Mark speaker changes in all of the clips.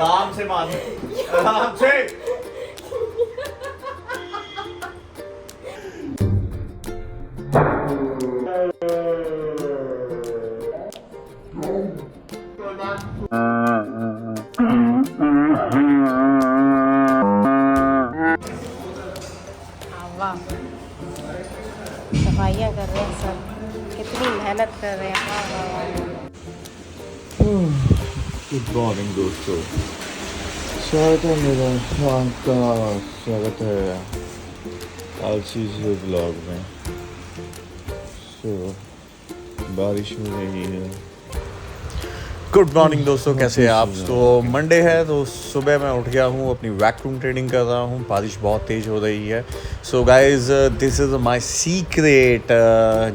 Speaker 1: आराम से मार, आराम से।
Speaker 2: वाह, सफाइयाँ कर रहे हैं सब, कितनी मेहनत कर रहे हैं। वाह वाह वाह।
Speaker 1: गुड मॉर्निंग दोस्तों, स्वागत है मेरा आपका, स्वागत है आलसी से ब्लॉग में। बारिश हो रही है। गुड मॉर्निंग दोस्तों, कैसे हैं आप? तो मंडे है तो सुबह मैं उठ गया हूँ, अपनी वैक्यूम ट्रेनिंग कर रहा हूँ। बारिश बहुत तेज़ हो रही है। So guys, this is my secret.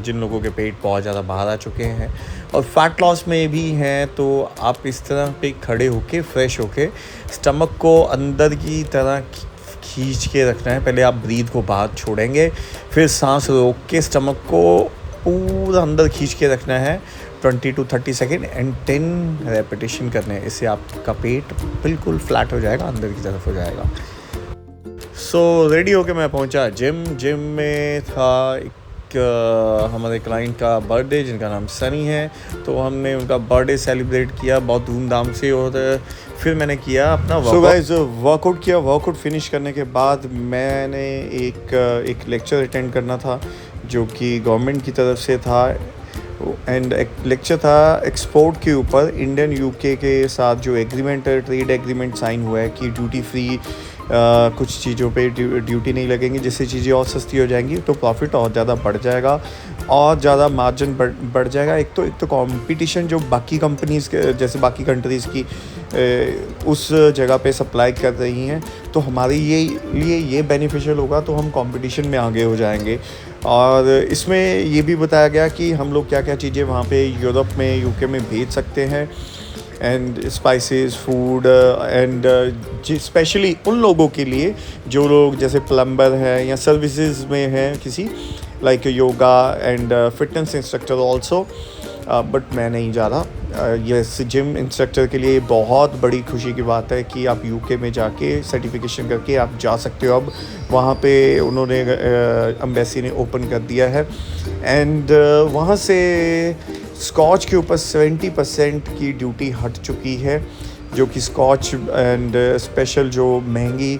Speaker 1: जिन लोगों के पेट बहुत ज़्यादा बाहर आ चुके हैं और फैट लॉस में भी हैं, तो आप इस तरह पे खड़े होके फ्रेश होके स्टमक को अंदर की तरह खींच के रखना है। पहले आप ब्रीथ को बाहर छोड़ेंगे, फिर सांस रोक के स्टमक को पूरा अंदर खींच के रखना है 20 to 30 सेकेंड एंड 10 रेपिटेशन करने हैं। इससे आपका पेट बिल्कुल फ्लैट हो जाएगा, अंदर की तरफ हो जाएगा। सो रेडी होके मैं पहुंचा जिम में था हमारे क्लाइंट का बर्थडे, जिनका नाम सनी है। तो हमने उनका बर्थडे सेलिब्रेट किया बहुत धूमधाम से, और फिर मैंने किया अपना वर्कआउट किया। वर्कआउट फिनिश करने के बाद मैंने एक लेक्चर अटेंड करना था, जो कि गवर्नमेंट की तरफ से था। एंड एक लेक्चर था एक्सपोर्ट के ऊपर। इंडियन यूके के साथ जो एग्रीमेंट है, ट्रेड एग्रीमेंट साइन हुआ है कि ड्यूटी फ्री कुछ चीज़ों पे ड्यूटी नहीं लगेंगी, जिससे चीज़ें और सस्ती हो जाएंगी, तो प्रॉफिट और ज़्यादा बढ़ जाएगा और ज़्यादा मार्जिन बढ़ जाएगा। एक तो कंपटीशन जो बाकी कंपनीज़ के, जैसे बाकी कंट्रीज़ की उस जगह पे सप्लाई कर रही हैं, तो हमारे लिए ये बेनिफिशियल होगा, तो हम कंपटीशन में आगे हो जाएंगे। और इसमें ये भी बताया गया कि हम लोग क्या क्या चीज़ें वहाँ पे यूरोप में, यूके में भेज सकते हैं, and spices, food, and specially उन लोगों के लिए जो लोग जैसे प्लम्बर है या सर्विसेज में हैं, किसी like yoga and fitness instructor also. But मैं नहीं जा रहा। ये जिम इंस्ट्रक्टर के लिए बहुत बड़ी खुशी की बात है कि आप यूके में जाके सर्टिफिकेशन करके आप जा सकते हो। अब वहाँ पे उन्होंने एम्बेसी ने ओपन कर दिया है, एंड वहाँ से स्कॉच के ऊपर 70% की ड्यूटी हट चुकी है, जो कि स्कॉच एंड स्पेशल जो महंगी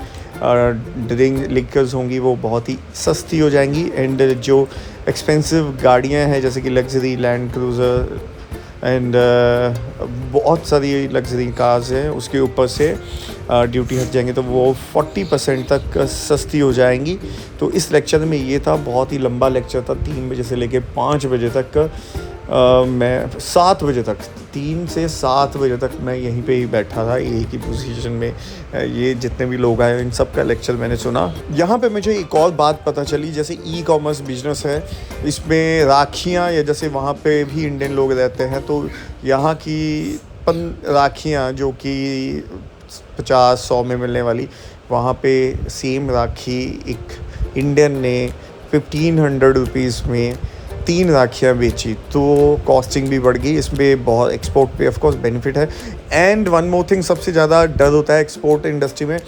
Speaker 1: ड्रिंक लिकर्स होंगी वो बहुत ही सस्ती हो जाएंगी। एंड जो एक्सपेंसिव गाड़ियाँ हैं, जैसे कि लग्जरी लैंड क्रूज़र एंड बहुत सारी लग्जरी कार्स हैं, उसके ऊपर से ड्यूटी हट जाएंगे, तो वो 40% तक सस्ती हो जाएंगी। तो इस लेक्चर में ये था, बहुत ही लंबा लेक्चर था, 3 बजे से लेके 5 बजे तक। मैं 7 बजे तक, 3 से 7 बजे तक मैं यहीं पे ही बैठा था, एक ही पोजीशन में। ये जितने भी लोग आए इन सब का लेक्चर मैंने सुना। यहाँ पे मुझे एक और बात पता चली, जैसे ई कॉमर्स बिजनेस है, इसमें राखियाँ, या जैसे वहाँ पे भी इंडियन लोग रहते हैं, तो यहाँ की राखियाँ जो कि 50-100 में मिलने वाली, वहाँ पे सेम राखी एक इंडियन ने 1500 रुपीज़ में 3 राखियाँ बेची, तो कॉस्टिंग भी बढ़ गई। इसमें बहुत एक्सपोर्ट पे ऑफ कोर्स बेनिफिट है। एंड वन मोर थिंग, सबसे ज़्यादा डर होता है एक्सपोर्ट इंडस्ट्री में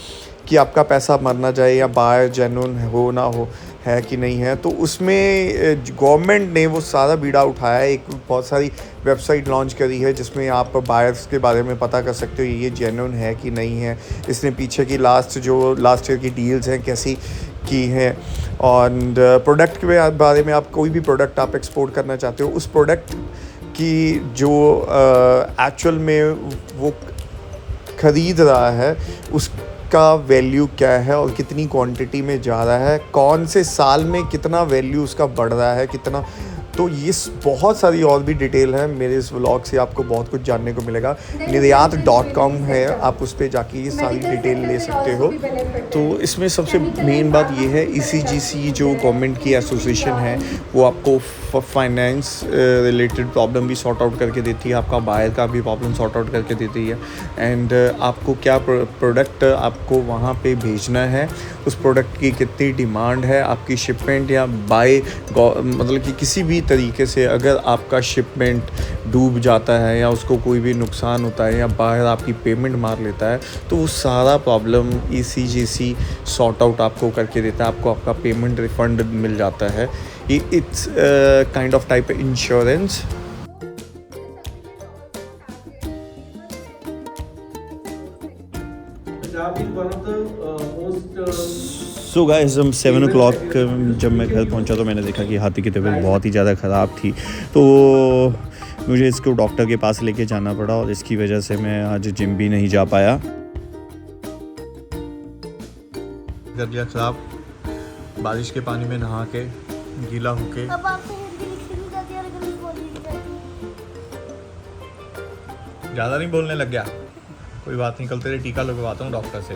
Speaker 1: कि आपका पैसा मर ना जाए, या बायर जेन्युइन हो ना हो, है कि नहीं है। तो उसमें गवर्नमेंट ने वो सारा बीड़ा उठाया है। एक बहुत सारी वेबसाइट लॉन्च करी है, जिसमें आप बायर्स के बारे में पता कर सकते हो ये जेन्युइन है कि नहीं है। इसने पीछे की लास्ट ईयर की डील्स हैं कैसी की हैं, और प्रोडक्ट के बारे में, आप कोई भी प्रोडक्ट आप एक्सपोर्ट करना चाहते हो, उस प्रोडक्ट की जो एक्चुअल में वो ख़रीद रहा है उसका वैल्यू क्या है, और कितनी क्वांटिटी में जा रहा है, कौन से साल में कितना वैल्यू उसका बढ़ रहा है, कितना। तो ये बहुत सारी और भी डिटेल है। मेरे इस व्लॉग से आपको बहुत कुछ जानने को मिलेगा। निर्यात.com है, आप उस पर जाके ये सारी डिटेल ले सकते हो। तो इसमें सबसे मेन बात ये है, ECGC जो गवर्नमेंट की एसोसिएशन है, वो आपको फाइनेंस रिलेटेड प्रॉब्लम भी सॉर्ट आउट करके देती है, आपका बायर का भी प्रॉब्लम सॉर्ट आउट करके देती है। एंड आपको क्या प्रोडक्ट आपको वहाँ पे भेजना है, उस प्रोडक्ट की कितनी डिमांड है, आपकी शिपमेंट या बाय मतलब कि किसी भी तरीके से अगर आपका शिपमेंट डूब जाता है या उसको कोई भी नुकसान होता है या बाहर आपकी पेमेंट मार लेता है तो वो सारा प्रॉब्लम ECGC सॉर्ट आउट आपको करके देता है, आपको आपका पेमेंट रिफंड मिल जाता है। It's kind of type insurance. So guys, हम 7 o'clock जब मैं घर पहुंचा तो मैंने देखा कि हाथी की तबीयत बहुत ही ज़्यादा ख़राब थी, तो मुझे इसको डॉक्टर के पास लेके जाना पड़ा और इसकी वजह से मैं आज जिम भी नहीं जा पाया। कर दिया ख़राब बारिश के पानी में नहा के, गीला होके।
Speaker 3: अब आपको हिंदी लिखनी नहीं जाती और इंग्लिश बोलनी नहीं जाती।
Speaker 1: ज़्यादा नहीं बोलने लग गया, कोई बात नहीं, कल तेरे टीका लगवाता हूँ डॉक्टर से।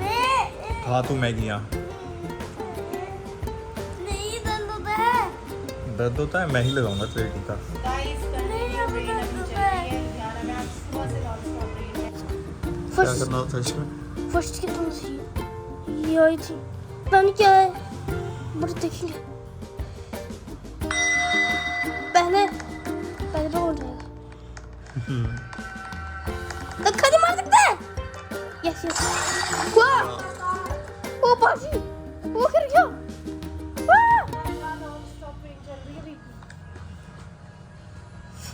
Speaker 1: खा तू मैगियाँ।
Speaker 3: नहीं, दर्द होता है।
Speaker 1: दर्द होता है, मैं ही लगाऊंगा तेरे टीका। क्या करना होता है इसमें?
Speaker 3: फर्स्ट की तुम सी ये आई थी, पता नहीं क्या है, बट देखेंगे। पहले तो हो जाएगा। धक्का नहीं मार सकते। Yes yes. वाह, ओ बाजी, वो कर गया।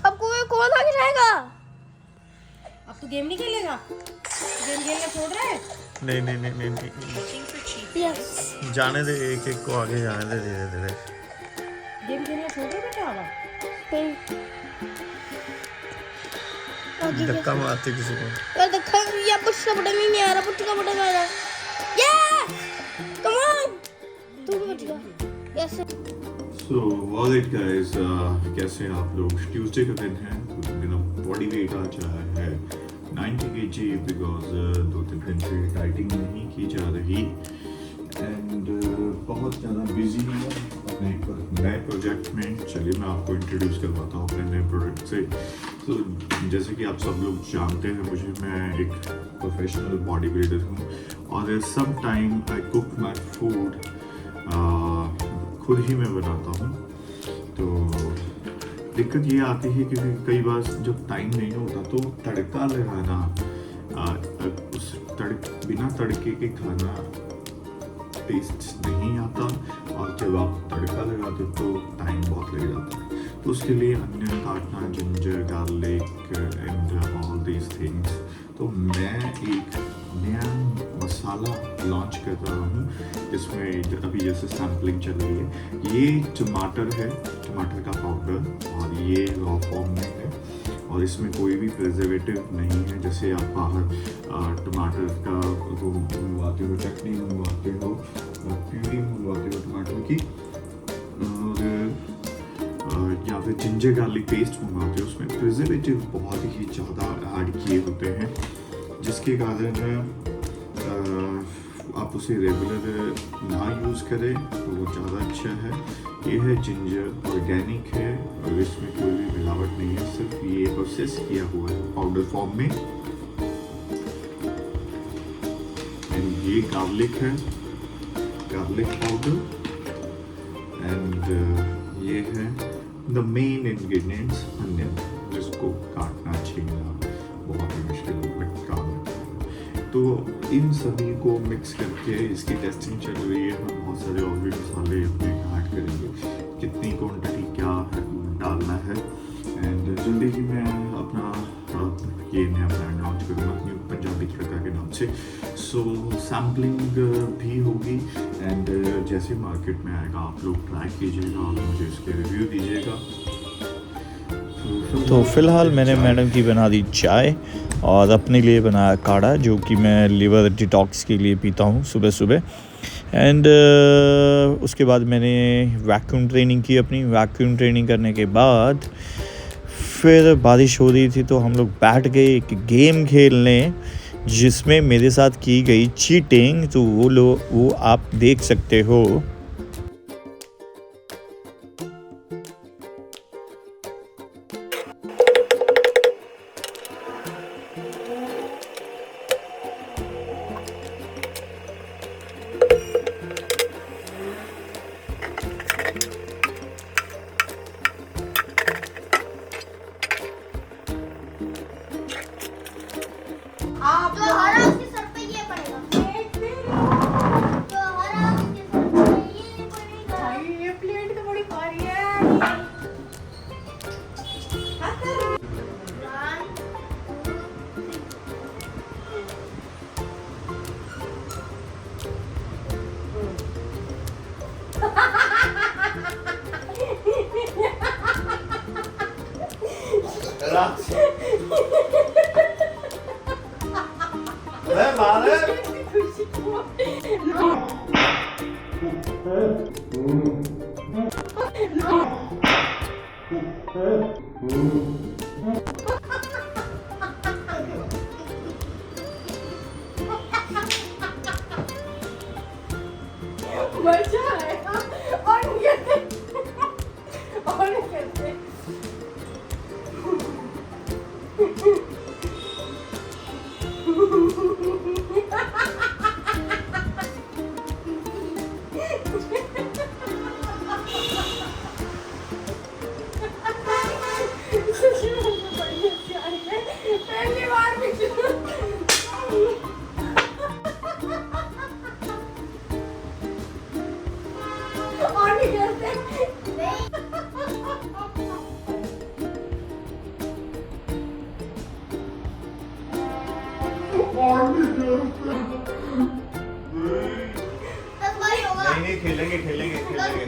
Speaker 3: अब कोई कौन आगे जाएगा?
Speaker 2: अब तू गेम नहीं खेलेगा? गेम खेलना छोड़ रहा है?
Speaker 1: नहीं,
Speaker 3: यस।
Speaker 1: जाने दे, एक एक को आगे जाने दे धीरे धीरे।
Speaker 2: गेम खेलना छोड़ रहा है बेटा? अब
Speaker 1: धक्का मारते किसी को।
Speaker 3: यार धक्का या पुश का बटन ही नहीं आ रहा, पुश का बटन आ रहा है। यस, कम ऑन, तू भी बच गया। Yes.
Speaker 1: So all it guys, कैसे हैं आप लोग? ट्यूसडे का दिन है, मेरा बॉडी वेट आज है 90 kg बिकॉज 2-3 दिन से डाइटिंग नहीं की जा रही एंड बहुत ज़्यादा बिजी हूँ अपने नए प्रोजेक्ट में। चलिए मैं आपको इंट्रोड्यूस करवाता हूँ अपने नए प्रोजेक्ट से। तो जैसे कि आप सब लोग जानते हैं मुझे, मैं एक प्रोफेशनल बॉडी बिल्डर हूँ और some time I cook my food, खुद ही मैं बनाता हूँ। तो दिक्कत ये आती है क्योंकि कई बार जब टाइम नहीं होता तो तड़का लगाना, उस बिना तड़के के खाना टेस्ट नहीं आता और जब आप तड़का लगाते हो तो टाइम बहुत लग जाता है। तो उसके लिए अनियन काटना, ginger, garlic and all these things. तो मैं एक नया मसाला लॉन्च कर रहा हूँ जिसमें अभी जैसे सैम्पलिंग चल रही है। ये टमाटर है, टमाटर का पाउडर, और ये रॉ फॉर्म में है और इसमें कोई भी प्रिजर्वेटिव नहीं है। जैसे आप बाहर टमाटर का वो मंगवाते हो, चटनी मंगवाते हो, प्यूरी मंगवाते हो टमाटर की, और या फिर जिंजर गार्लिक पेस्ट मंगवाते हो, उसमें प्रिजर्वेटिव बहुत ही ज़्यादा ऐड किए होते हैं जिसके कारण आप उसे रेगुलर ना यूज़ करें तो वो ज़्यादा अच्छा है। ये है जिंजर, ऑर्गेनिक है और इसमें कोई भी मिलावट नहीं है, सिर्फ ये प्रोसेस किया हुआ है पाउडर फॉर्म में। एंड ये गार्लिक है, गार्लिक पाउडर, एंड ये है द मेन इंग्रेडिएंट्स अनियन, जिसको काटना छीलना बहुत ही मुश्किल काम है। तो इन सभी को मिक्स करके इसकी टेस्टिंग चल रही है। हम बहुत सारे और भी मसाले अपने ऐड करेंगे, कितनी क्वांटिटी क्या डालना है, एंड जल्दी ही मैं अपना ये नया ब्रांड लॉन्च करूँगा न्यू पंजाबी तड़का के नाम से। सो सैम्पलिंग भी होगी एंड जैसे मार्केट में आएगा आप लोग ट्राई कीजिएगा और मुझे इसके रिव्यू दीजिएगा। तो फिलहाल मैंने मैडम की बना दी चाय और अपने लिए बनाया काढ़ा, जो कि मैं लिवर डिटॉक्स के लिए पीता हूँ सुबह सुबह। एंड उसके बाद मैंने वैक्यूम ट्रेनिंग की अपनी। वैक्यूम ट्रेनिंग करने के बाद फिर बारिश हो रही थी तो हम लोग बैठ गए एक गेम खेलने जिसमें मेरे साथ की गई चीटिंग, तो वो आप देख सकते हो।
Speaker 2: आप
Speaker 3: जो हरा उसके सर पे ये पड़ेगा। जो हरा उसके सर पे ये पड़ेगा।
Speaker 2: भाई ये प्लेट तो बड़ी भारी है। हाथ कर।
Speaker 3: 1 2
Speaker 2: मजा आएगा। और कैसे और कैसे पहली बार भी और नहीं करते।
Speaker 1: नहीं खेलेंगे खेलेंगे खेलेंगे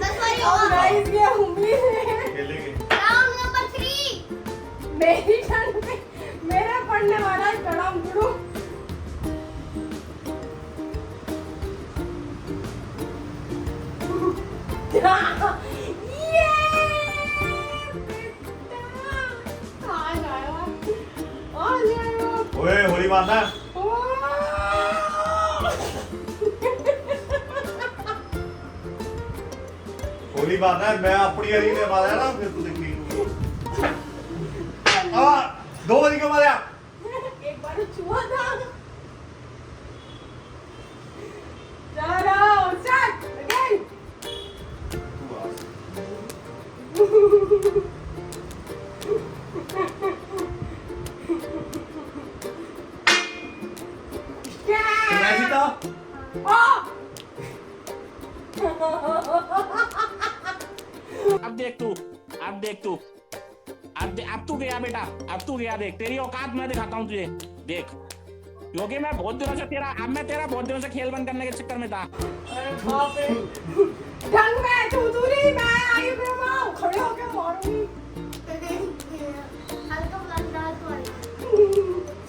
Speaker 3: 10 बारी
Speaker 2: और
Speaker 3: होगा।
Speaker 2: गाइस ये उम्मीद है
Speaker 1: खेलेंगे।
Speaker 3: Round number 3।
Speaker 2: मेरी टर्न पे मेरा पढ़ने वाला है कड़म गुरु। ये बेटा आ जाएगा।
Speaker 1: ओए होली मारना। होली मारना है, मैं अपनी हरी ने मारा ना फिर तू देखी। दो बजे क्यों मारा?
Speaker 2: एक बार छुआ था। चलो स्टार्ट अगेन।
Speaker 1: मैं जीता।
Speaker 4: अब देख तू, अब देख तू, अब तू गया बेटा, अब तू गया। देख तेरी औकात मैं दिखाता हूँ तुझे। देख क्योंकि मैं बहुत दिनों से तेरा बहुत दिनों से खेल बंद करने के चक्कर में था।
Speaker 2: अरे बाप रे। ढंग में चौधरी मैं आई हूँ, मैं खड़े होके मारूंगी।
Speaker 3: हल्का बुलंद रहा तो आई।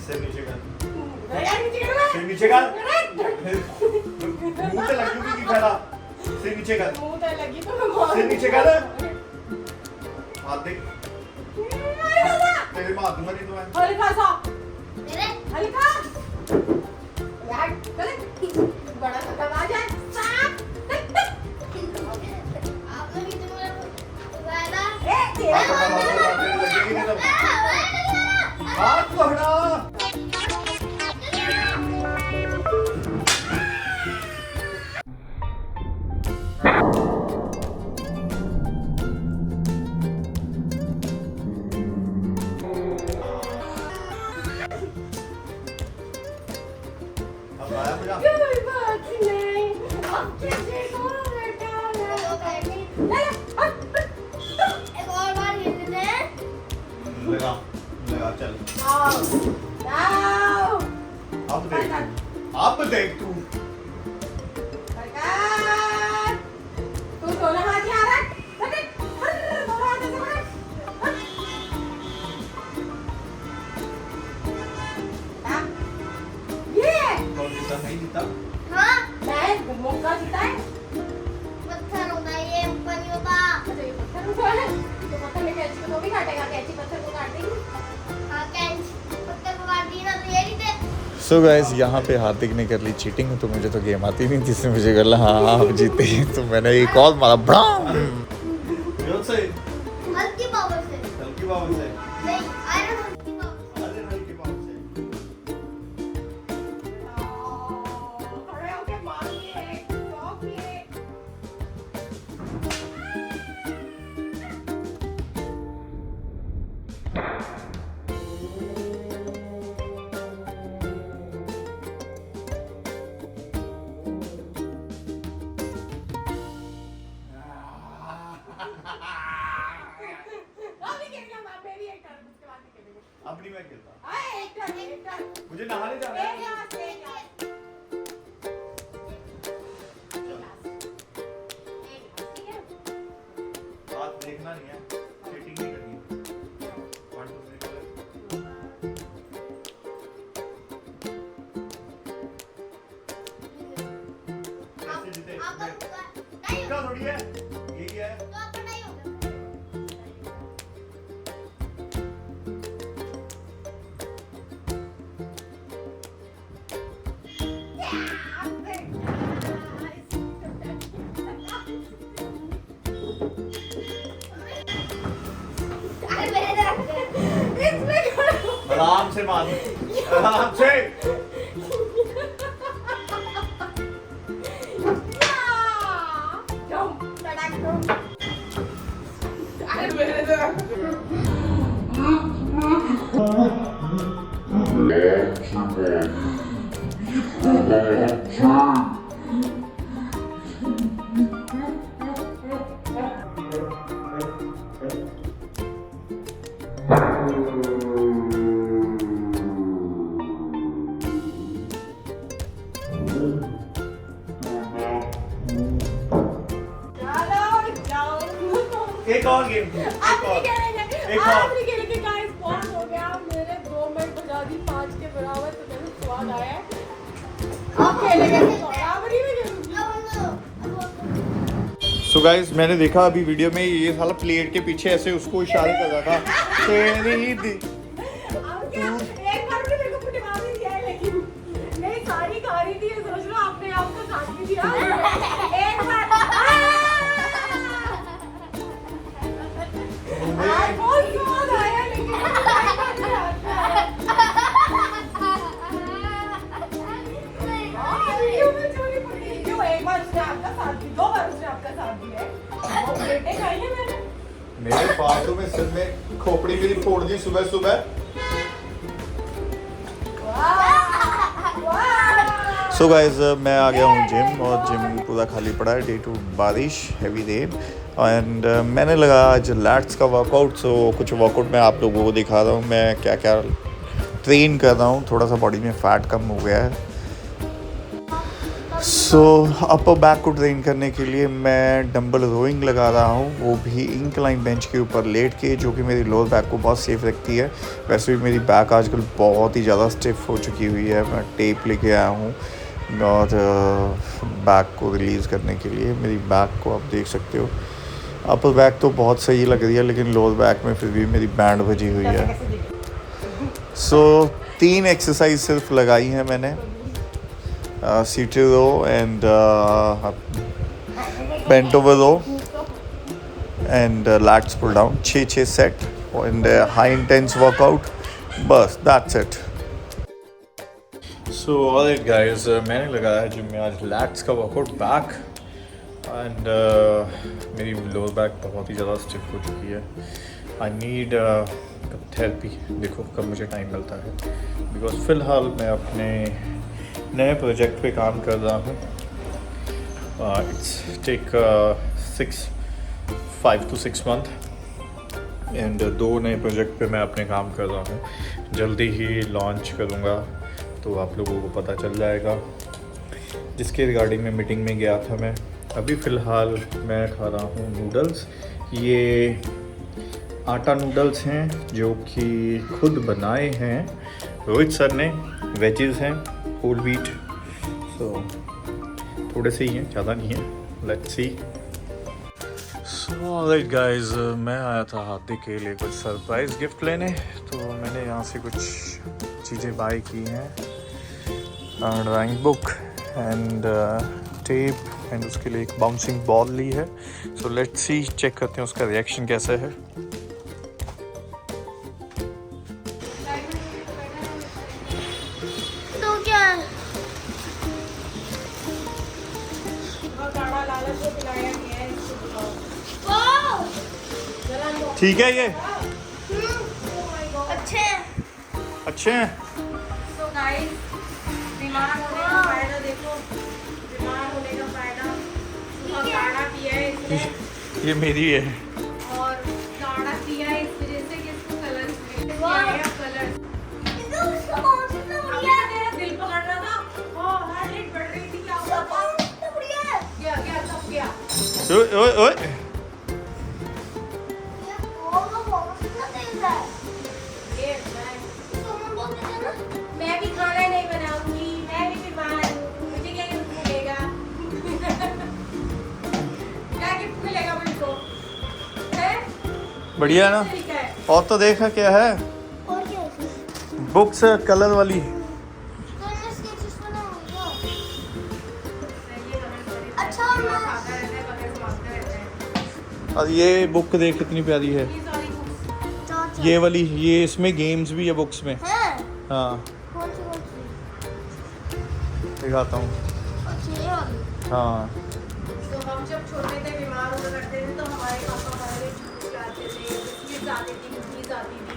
Speaker 1: सिर नीचे कर।
Speaker 2: यार नीचे कर।
Speaker 1: सिर नीचे कर। मुंह से लगी की फैला। सिर नीचे कर।
Speaker 2: मुंह पे लगी तो मैं मारूंगी।
Speaker 1: सिर नीचे कर। हाथ देख। तेरे मार दूंगा नहीं तो मैं।
Speaker 2: हल्का सा
Speaker 3: मेरे
Speaker 2: हल्का यार चले बड़ा सा दबा जाए।
Speaker 3: आप लोग इतने मेरा वाला
Speaker 1: हाथ पकड़ा।
Speaker 2: कोई बात नहीं। अब कैसे को बेटा
Speaker 3: एक और बार खेल लेते हैं।
Speaker 1: लगा लगा चल।
Speaker 2: आओ आओ
Speaker 1: अब देख तू।
Speaker 2: सरकार तू दोनों हाथ यहाँ रख। दोनों हाथ ऐसे पकड़। ये
Speaker 1: कौन जीता? नहीं जीता।
Speaker 3: हाँ
Speaker 2: मैं मौका जीता है।
Speaker 3: पत्थर होता है ये, ऊपर नहीं होता।
Speaker 2: अच्छा ये पत्थर उठा है तो पत्थर लेके कैंची को तो भी काटेगा। कैंची पत्थर को काट देगी।
Speaker 3: हाँ कैंच पत्थर को काट दी ना तो ये नहीं थे।
Speaker 1: सो गाइस यहाँ पे हार्दिक ने कर ली चीटिंग, तो मुझे तो गेम आती नहीं थी, इसने मुझे कर हाँ आप जीते, तो मैंने एक और मारा ब्राम।
Speaker 3: हल्की पावर से
Speaker 1: हल्की पावर से।
Speaker 3: नहीं, आयरन हल्की पावर से।
Speaker 1: अरे हल्की पावर से।
Speaker 2: खड़े होके मारिए टॉपिए।
Speaker 1: अब नहीं मैं खेलता, मुझे नहाने जाना है। बात देखना नहीं है, चीटिंग नहीं करनी। 1 2 3 कैसे जीते? क्या थोड़ी है, यही है। आराम से मार, आराम से। एक और गेम, एक और, एक और।
Speaker 2: बहुत हो गया, मेरे 2 मिनट बजा दी 5 के बराबर, तो मेरे स्वाद आया है। अब खेलेंगे बराबरी में
Speaker 1: सो गाइस, मैंने देखा अभी वीडियो में ये साला प्लेट के पीछे ऐसे उसको इशारे कर रहा था। तेरी दी
Speaker 2: एक बार भी मेरे को पुटिमा भी दिया है, लेकिन नहीं सारी खा रही थी, सोच लो आपने आपको काट भी दिया एक बार। बहुत स्वाद आया, लेकिन एक बार उसने आपका साथ दी, 2 बार उसने आपका साथ दिया है। वो प्लेटें खाई है मैंने।
Speaker 1: मेरे फालतू में सिर में खोपड़ी मेरी फोड़ दी सुबह सुबह। सो गाइस, मैं आ गया हूँ जिम, और जिम पूरा खाली पड़ा है ड्यू टू बारिश, हैवी रेन। एंड मैंने लगा आज लैट्स का वर्कआउट, सो कुछ वर्कआउट मैं आप लोगों को दिखा रहा हूँ मैं क्या क्या ट्रेन कर रहा हूँ। थोड़ा सा बॉडी में फैट कम हो गया है। सो अपर बैक को ट्रेन करने के लिए मैं डंबल रोइंग लगा रहा हूँ, वो भी इंक्लाइन बेंच के ऊपर लेट के, जो कि मेरी लोअर बैक को बहुत सेफ रखती है। वैसे भी मेरी बैक आजकल बहुत ही ज़्यादा स्टिफ हो चुकी हुई है। मैं टेप लेके आया हूँ और बैक को रिलीज़ करने के लिए। मेरी बैक को आप देख सकते हो, अपर बैक तो बहुत सही लग रही है, लेकिन लोअर बैक में फिर भी मेरी बैंड बजी हुई है। सो 3 एक्सरसाइज सिर्फ लगाई हैं मैंने, seated row and bent over row and lats pull down, 6 set and high intense workout, बस that's it. So alright guys, मैंने लगाया है जिम में आज लैट्स का वर्कआउट बैक, एंड मेरी लोअर बैक बहुत ही ज़्यादा स्टिफ हो चुकी है। I need therapy. देखो कब मुझे टाइम मिलता है, बिकॉज फ़िलहाल मैं अपने नए प्रोजेक्ट पे काम कर रहा हूँ। It's take 5 to 6 month, and 2 नए प्रोजेक्ट पे मैं अपने काम कर रहा हूँ। जल्दी ही लॉन्च करूँगा, तो आप लोगों को पता चल जाएगा, जिसके रिगार्डिंग में मीटिंग में गया था मैं। अभी फ़िलहाल मैं खा रहा हूँ नूडल्स। ये आटा नूडल्स हैं जो कि खुद बनाए हैं रोहित सर ने। वेजेस हैं, होल व्हीट, सो थोड़े से ही हैं, ज़्यादा नहीं है। Let's see. So alright guys, मैं आया था हाथी के लिए कुछ सरप्राइज़ गिफ्ट लेने, तो मैंने यहाँ से कुछ चीज़ें बाय की हैं। Drawing book and tape, and उसके लिए एक बाउंसिंग बॉल ली है। सो लेट्स सी, चेक करते हैं उसका रिएक्शन कैसा है।
Speaker 3: तो क्या
Speaker 1: ठीक है, ये
Speaker 3: अच्छे
Speaker 1: अच्छे हैं।
Speaker 2: तो गाइस, बीमार होने का फायदा देखो, बीमार होने का फायदा। सुबह काढ़ा पिया है इसने,
Speaker 1: ये मेरी है।
Speaker 2: और काढ़ा पिया है इस वजह से कि इसको कलर
Speaker 1: ओए ओए
Speaker 2: मैं भी खाना नहीं बनाऊंगी, मैं भी बीमार हूँ, मुझे क्या गिफ्ट मिलेगा? क्या गिफ्ट मिलेगा मुझको? हैं?
Speaker 1: बढ़िया ना।
Speaker 2: तरीका है।
Speaker 1: और तो देखा क्या है,
Speaker 3: और क्या है इसमें?
Speaker 1: बुक्स कलर वाली।
Speaker 3: तो मैं sketches बनाऊंगा।
Speaker 2: ये हमें
Speaker 3: अच्छा, और मैं
Speaker 2: खाता रहता है, बगैर से मांगता रहता है।
Speaker 1: और ये बुक देख कितनी प्यारी है,
Speaker 2: ये सारी बुक्स
Speaker 3: चाचा
Speaker 1: ये वाली। ये इसमें गेम्स भी है बुक्स में।
Speaker 3: है।
Speaker 1: हाँ
Speaker 3: कौन सी?
Speaker 1: दिखाता हूँ।
Speaker 3: अच्छा, ये वाली।
Speaker 1: हाँ
Speaker 2: तो हम जब छोटे थे, बीमार हुआ करते थे, तो हमारे पापा हमारे लिए जूस लाते थे, बिस्किट्स आती थी, कुकीज आती थी।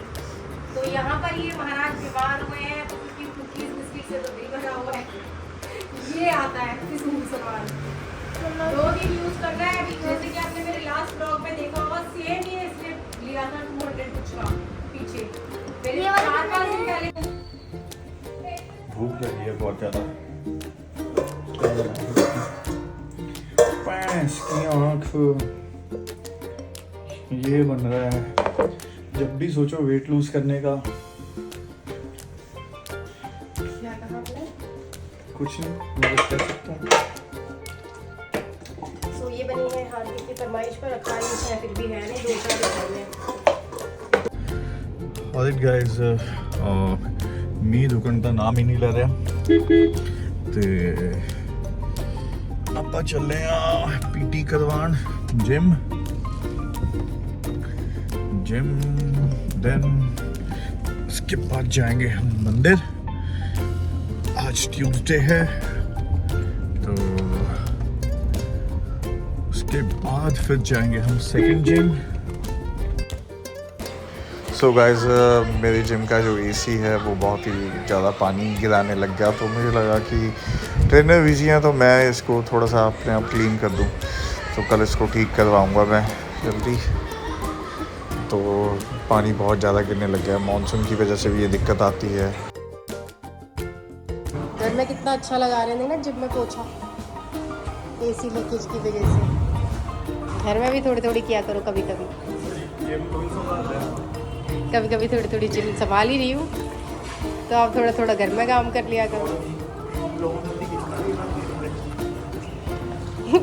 Speaker 2: तो यहाँ पर ये महाराज बीमार हुए हैं, तो क्योंकि कुकीज बिस्किट से तो बिल भरा हुआ है, ये आता है किस्म सवाल। 2 दिन यूज कर रहा है अभी, जैसे कि आपने मेरे लास्ट ब्लॉग में देखा होगा, सेम ये इसने लिया था 200 कुछ का पीछे। मेरे
Speaker 3: ये वाला
Speaker 2: 4-5 दिन पहले
Speaker 1: भूख लगी है बहुत ज्यादा। भैंस की आँख ये बन रहा है। जब भी सोचो वेट लूज करने का,
Speaker 2: क्या कहा आपने?
Speaker 1: कुछ नहीं मदद कर सकता हूँ।
Speaker 2: तो ये बनी है हार्दिक की फरमाइश पर, रखा है फिर भी है नहीं, 2-4 दिन पहले।
Speaker 1: Alright guys, मी रुकਣ ਦਾ ਨਾਮ ਹੀ ਨਹੀਂ ਲੈ ਰਿਹਾ ਤੇ ਆਪਾਂ ਚੱਲੇ ਆ ਪੀਟੀ ਕਰਵਾਉਣ जिम देन उसके बाद जाएंगे हम मंदिर। आज ट्यूसडे है तो उसके बाद फिर जाएंगे हम सेकंड जिम। सो गाइस, मेरे जिम का जो एसी है वो बहुत ही ज़्यादा पानी गिराने लग गया, तो मुझे लगा कि ट्रेनर बिजी हैं तो मैं इसको थोड़ा सा अपने आप क्लीन कर दूं। तो कल इसको ठीक करवाऊंगा मैं जल्दी। तो पानी बहुत ज़्यादा गिरने लग गया है, मानसून की वजह से भी ये दिक्कत आती है।
Speaker 2: घर में कितना अच्छा लगा रहे थे ना जिम में पोछा, एसी लीकेज की वजह से। घर में भी थोड़ी थोड़ी किया करो, कभी कभी थोड़ी थोड़ी जिम संभाल ही रही हूँ, तो आप थोड़ा थोड़ा घर में काम कर लिया करो।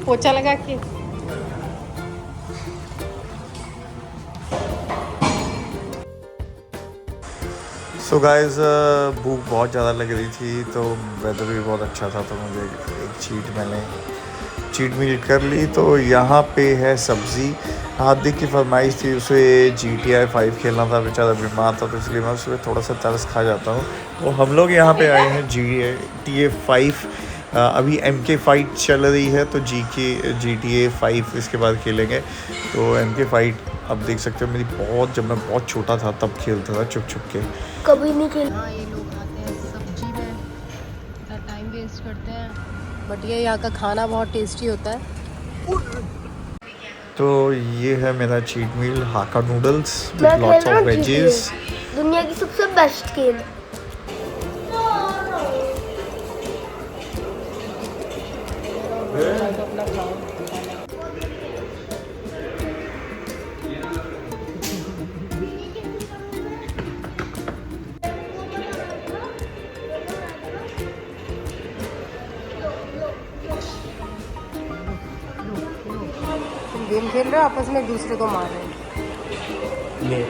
Speaker 2: पोछा लगा के।
Speaker 1: सो गाइस, भूख बहुत ज़्यादा लग रही थी, तो वेदर भी बहुत अच्छा था, तो मुझे एक मैंने चीट मील कर ली। तो यहाँ पे है सब्ज़ी। हार्दिक की फरमाइश थी, उसे GTA 5 खेलना था, बेचारा बीमार था, तो इसलिए मैं उसमें थोड़ा सा तरस खा जाता हूँ। तो हम लोग यहाँ पे आए हैं GTA 5। अभी MK फाइट चल रही है, तो GTA 5 इसके बाद खेलेंगे। तो MK फाइट अब देख सकते हो, जब मैं बहुत छोटा था तब खेलता था छुप छुप के।
Speaker 3: कभी नहीं खेल।
Speaker 2: हाँ, ये लोग आते हैं सब्जी में, इतना टाइम वेस्ट करते हैं, बट ये यहाँ का खाना बहुत टेस्टी होता है।
Speaker 1: तो ये है मेरा चीट मील, हाका नूडल्स
Speaker 3: मैं
Speaker 1: विद लॉट्स
Speaker 3: खेल रहा
Speaker 1: ऑफ
Speaker 3: हूँ
Speaker 1: वेजीज।
Speaker 3: GTA, दुनिया की सबसे बेस्ट गेम।
Speaker 2: अपना खाओ। गेम खेल रहे हो, आपस में एक दूसरे को मार रहे हो।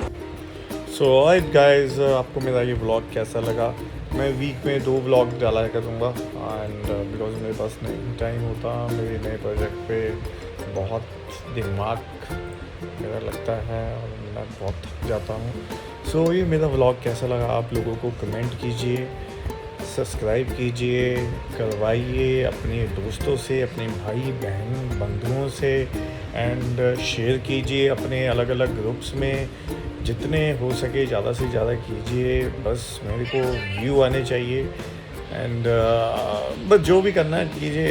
Speaker 1: सो ऑलराइट गाइस, आपको मेरा ये व्लॉग कैसा लगा? मैं वीक में 2 व्लॉग डाला करूँगा, एंड बिकॉज मेरे पास नहीं टाइम होता, मेरे नए प्रोजेक्ट पे बहुत दिमाग मेरा लगता है और मैं बहुत थक जाता हूँ। सो ये मेरा व्लॉग कैसा लगा आप लोगों को कमेंट कीजिए, सब्सक्राइब कीजिए, करवाइए अपने दोस्तों से, अपने भाई बहन बंधुओं से, एंड शेयर कीजिए अपने अलग अलग ग्रुप्स में, जितने हो सके ज़्यादा से ज़्यादा कीजिए। बस मेरे को व्यू आने चाहिए, एंड बस जो भी करना है कीजिए।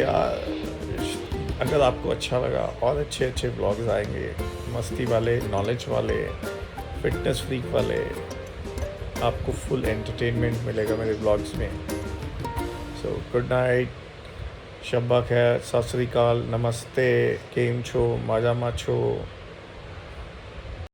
Speaker 1: अगर आपको अच्छा लगा और अच्छे अच्छे ब्लॉग्स आएंगे, मस्ती वाले, नॉलेज वाले, फिटनेस फ्रीक वाले, आपको फुल एंटरटेनमेंट मिलेगा मेरे ब्लॉग्स में। सो गुड नाइट, शब्बा खैर, सत श्री अकाल, नमस्ते, केम छो, मजामा छो।